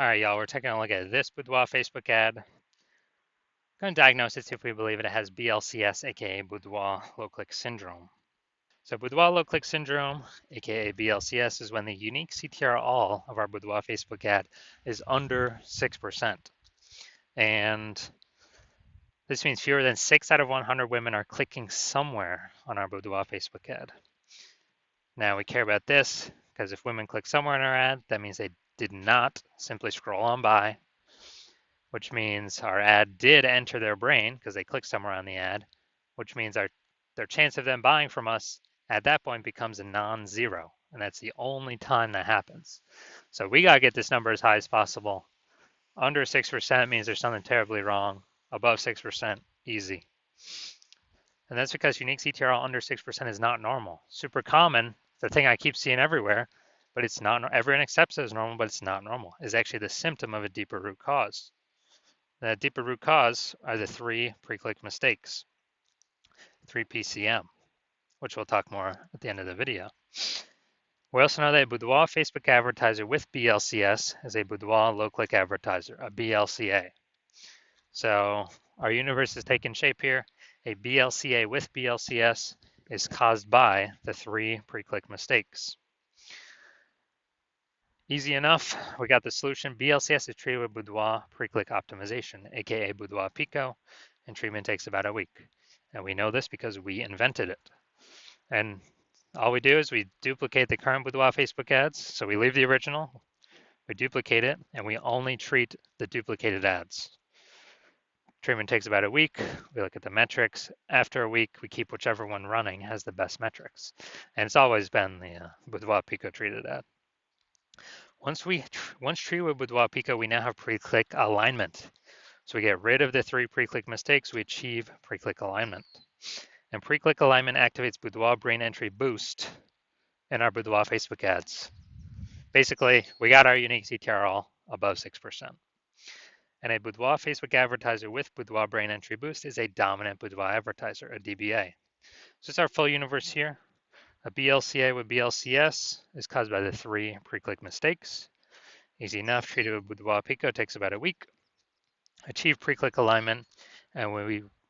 All right, y'all, we're taking a look at this Boudoir Facebook ad. Going to diagnose it, see if we believe it has BLCS, aka Boudoir low click syndrome. So Boudoir low click syndrome, aka BLCS, is when the unique CTR all of our Boudoir Facebook ad is under 6%. And this means fewer than 6 out of 100 women are clicking somewhere on our Boudoir Facebook ad. Now we care about this because if women click somewhere in our ad, that means they did not simply scroll on by, which means our ad did enter their brain because they clicked somewhere on the ad, which means their chance of them buying from us at that point becomes a non-zero. And that's the only time that happens. So we got to get this number as high as possible. Under 6% means there's something terribly wrong. Above 6%, easy. And that's because unique CTRL under 6% is not normal. Super common, the thing I keep seeing everywhere, but it's not, everyone accepts it as normal, but it's not normal. It's actually the symptom of a deeper root cause. The deeper root cause are the 3 pre-click mistakes, 3 PCM, which we'll talk more at the end of the video. We also know that a Boudoir Facebook advertiser with BLCS is a Boudoir low-click advertiser, a BLCA. So our universe is taking shape here. A BLCA with BLCS is caused by the 3 pre-click mistakes. Easy enough, we got the solution. BLCS is treated with Boudoir pre-click optimization, aka Boudoir Pico, and treatment takes about a week. And we know this because we invented it. And all we do is we duplicate the current Boudoir Facebook ads. So we leave the original, we duplicate it, and we only treat the duplicated ads. Treatment takes about a week. We look at the metrics. After a week, we keep whichever one running has the best metrics. And it's always been the Boudoir Pico treated ad. Once treated with Boudoir Pico, we now have pre-click alignment. So we get rid of the 3 pre-click mistakes, we achieve pre-click alignment. And pre-click alignment activates Boudoir brain entry boost in our Boudoir Facebook ads. Basically, we got our unique CTR all above 6%. And a Boudoir Facebook advertiser with Boudoir brain entry boost is a dominant Boudoir advertiser, a DBA. So it's our full universe here. A BLCA with BLCS is caused by the 3 pre-click mistakes. Easy enough, treated with Boudoir Pico takes about a week. Achieve pre-click alignment, and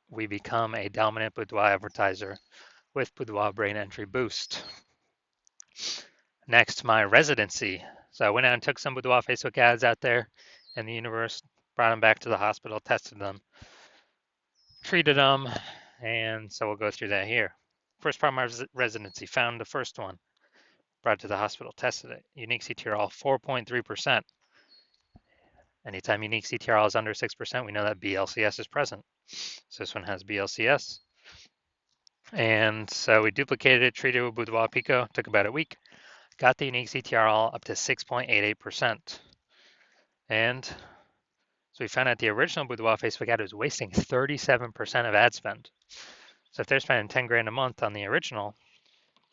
we become a dominant Boudoir advertiser with Boudoir brain entry boost. Next, my residency. So I went out and took some Boudoir Facebook ads out there in the universe, brought them back to the hospital, tested them, treated them, and so we'll go through that here. First part of my residency, found the first one, brought it to the hospital, tested it. Unique CTRL 4.3%. Anytime unique CTRL is under 6%, we know that BLCS is present. So this one has BLCS. And so we duplicated it, treated it with Boudoir Pico, took about a week, got the unique CTRL up to 6.88%. And so we found out the original Boudoir Facebook ad was wasting 37% of ad spend. So if they're spending 10 grand a month on the original,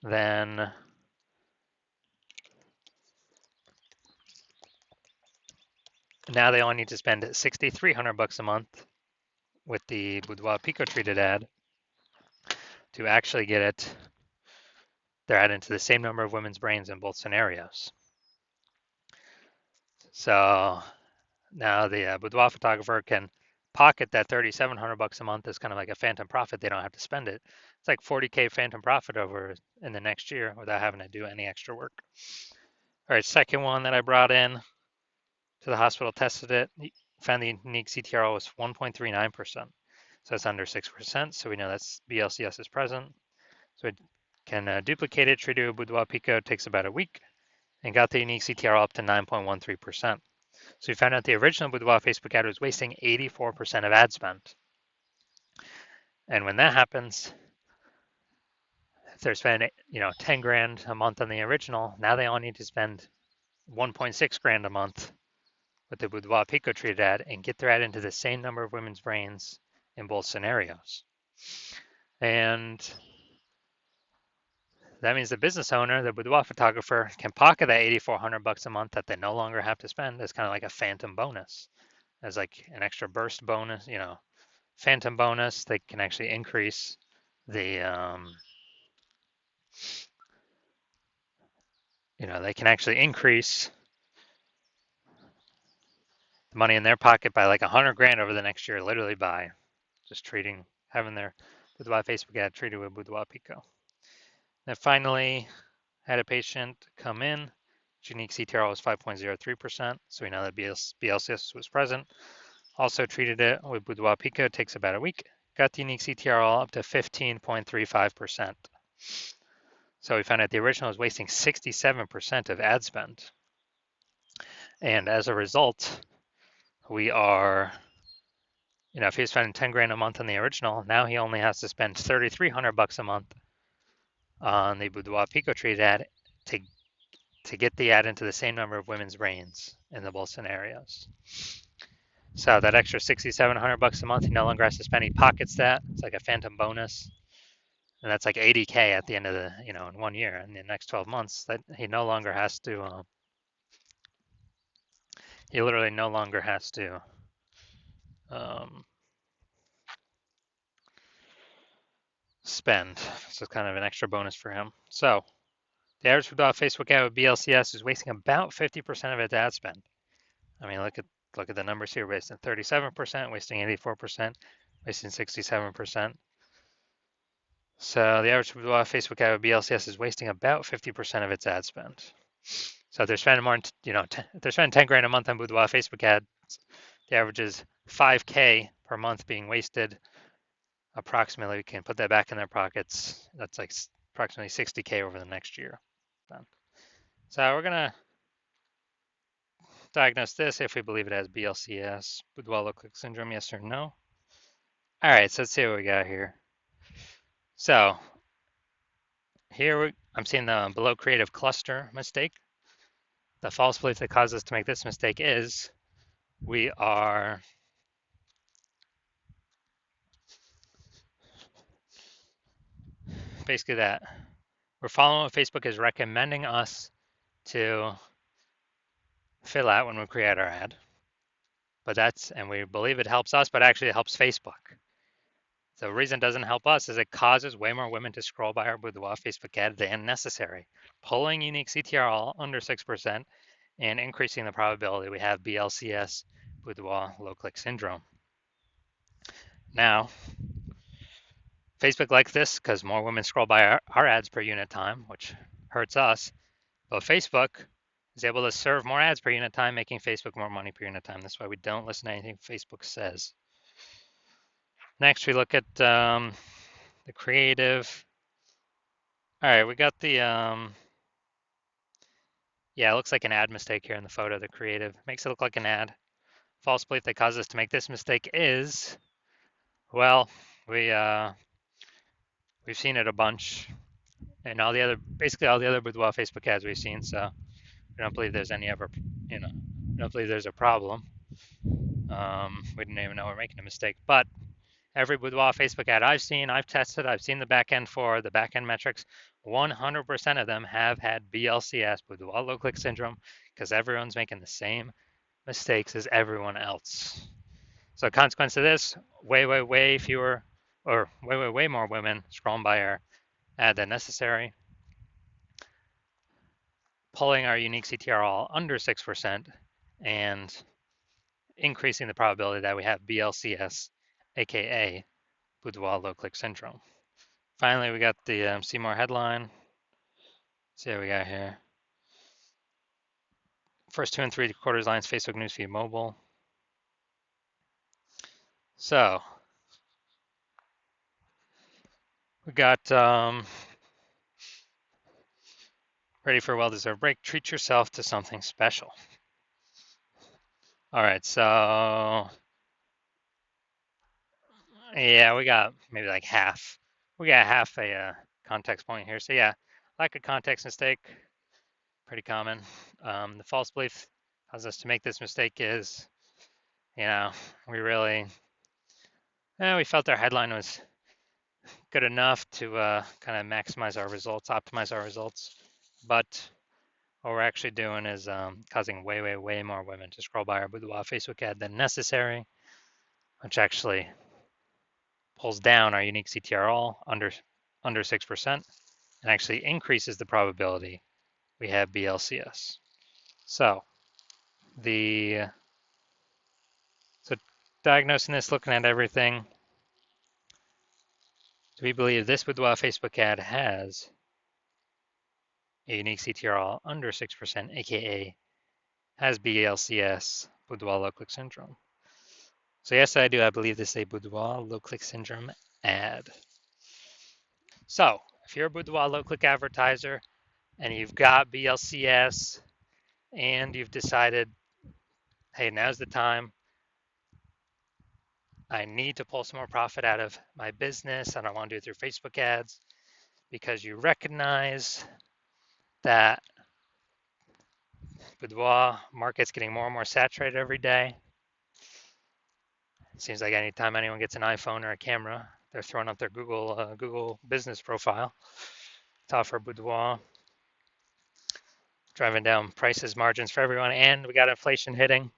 then now they only need to spend $6,300 a month with the Boudoir Pico treated ad to actually get their ad into the same number of women's brains in both scenarios. So now the Boudoir photographer can pocket that $3,700 a month as kind of like a phantom profit. They don't have to spend it. It's like 40K phantom profit over in the next year without having to do any extra work. All right, second one that I brought in to the hospital, tested it, found the unique CTRL was 1.39%. So it's under 6%. So we know that's BLCS is present. So we can duplicate it, treat it with Boudoir Pico, takes about a week, and got the unique CTRL up to 9.13%. So we found out the original Boudoir Facebook ad was wasting 84% of ad spend. And when that happens, if they're spending 10 grand a month on the original, now they all need to spend 1.6 grand a month with the Boudoir Pico treated ad and get their ad into the same number of women's brains in both scenarios. And that means the business owner, the Boudoir photographer, can pocket that $8,400 a month that they no longer have to spend as kind of like a phantom bonus, as like an extra burst bonus, phantom bonus. They can actually increase the, they can actually increase the money in their pocket by like 100 grand over the next year, literally by just having their Boudoir Facebook ad treated with Boudoir Pico. Then finally, had a patient come in. Unique CTRL was 5.03%, so we know that BLCS was present. Also treated it with Boudoir Pico, it takes about a week. Got the unique CTRL up to 15.35%. So we found out the original was wasting 67% of ad spend. And as a result, we are, if he was spending 10 grand a month on the original, now he only has to spend 3,300 bucks a month on the Boudoir Pico treated ad to get the ad into the same number of women's brains in the both scenarios. So that extra 6,700 bucks a month, he no longer has to spend. He pockets that. It's like a phantom bonus, and that's like 80K at the end of the, in 1 year. In the next 12 months, that he no longer has to. He literally no longer has to spend. So it's kind of an extra bonus for him. So the average Facebook ad with BLCS is wasting about 50% of its ad spend. I mean, look at the numbers here: wasting 37%, wasting 84%, wasting 67%. So the average Facebook ad with BLCS is wasting about 50% of its ad spend. So if they're spending more, if they're spending 10 grand a month on Boudoir Facebook ads, the average is 5K per month being wasted. Approximately, we can put that back in their pockets. That's like approximately 60K over the next year. So we're gonna diagnose this if we believe it has BLCS, Boudoir low click syndrome, yes or no. All right, so let's see what we got here. So here I'm seeing the below creative cluster mistake. The false belief that caused us to make this mistake is we are basically that we're following what Facebook is recommending us to fill out when we create our ad. But and we believe it helps us, but actually it helps Facebook. The reason it doesn't help us is it causes way more women to scroll by our Boudoir Facebook ad than necessary, pulling unique CTRL under 6% and increasing the probability we have BLCS, Boudoir low click syndrome. Now, Facebook likes this because more women scroll by our ads per unit time, which hurts us. But Facebook is able to serve more ads per unit time, making Facebook more money per unit time. That's why we don't listen to anything Facebook says. Next, we look at the creative. All right, we got the, yeah, it looks like an ad mistake here in the photo. The creative makes it look like an ad. False belief that caused us to make this mistake is, well, we've seen it a bunch, and basically all the other Boudoir Facebook ads we've seen. So we don't believe there's we don't believe there's a problem. We didn't even know we're making a mistake, but every Boudoir Facebook ad I've seen, I've tested, I've seen the backend for the backend metrics. 100% of them have had BLCS, Boudoir low click syndrome, because everyone's making the same mistakes as everyone else. So consequence of this, way fewer, or way more women scrolling by our ad than necessary, pulling our unique CTRL under 6%, and increasing the probability that we have BLCS, aka Boudoir low click syndrome. Finally, we got the see more headline. Let's see what we got here. First 2 and 3 quarters lines, Facebook newsfeed mobile. So we got ready for a well-deserved break. Treat yourself to something special. All right, so yeah, we got maybe like half. We got half a context point here. So yeah, lack of context mistake, pretty common. The false belief causes us to make this mistake is, we felt our headline was good enough to kind of maximize our results, optimize our results. But what we're actually doing is causing way more women to scroll by our Boudoir Facebook ad than necessary, which actually pulls down our unique CTRL under 6% and actually increases the probability we have BLCS. So the diagnosing this, looking at everything, do we believe this Boudoir Facebook ad has a unique CTRL under 6%, aka has BLCS, Boudoir low click syndrome? So yes, I do. I believe this is a Boudoir low click syndrome ad. So if you're a Boudoir low click advertiser and you've got BLCS and you've decided, hey, now's the time, I need to pull some more profit out of my business and I want to do it through Facebook ads, because you recognize that Boudoir market's getting more and more saturated every day. It seems like anytime anyone gets an iPhone or a camera, they're throwing up their Google business profile to offer Boudoir, driving down prices, margins for everyone, and we got inflation hitting.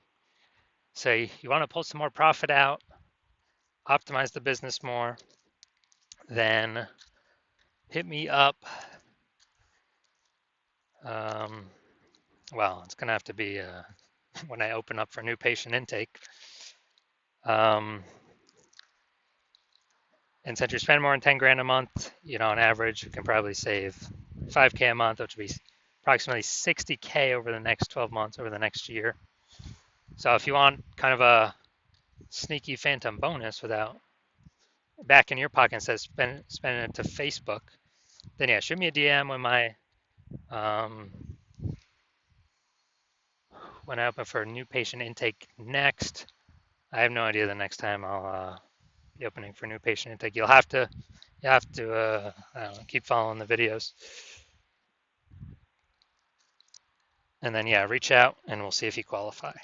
So you want to pull some more profit out, optimize the business more, then hit me up. Well, it's going to have to be when I open up for new patient intake. And since you're spending more than 10 grand a month, on average, you can probably save 5K a month, which would be approximately 60K over the next 12 months, over the next year. So if you want kind of a sneaky phantom bonus without back in your pocket instead of spending it to Facebook, then yeah, shoot me a DM when I open for new patient intake next. I have no idea the next time I'll be opening for new patient intake. You'll have to I don't know, keep following the videos. And then, yeah, reach out and we'll see if you qualify.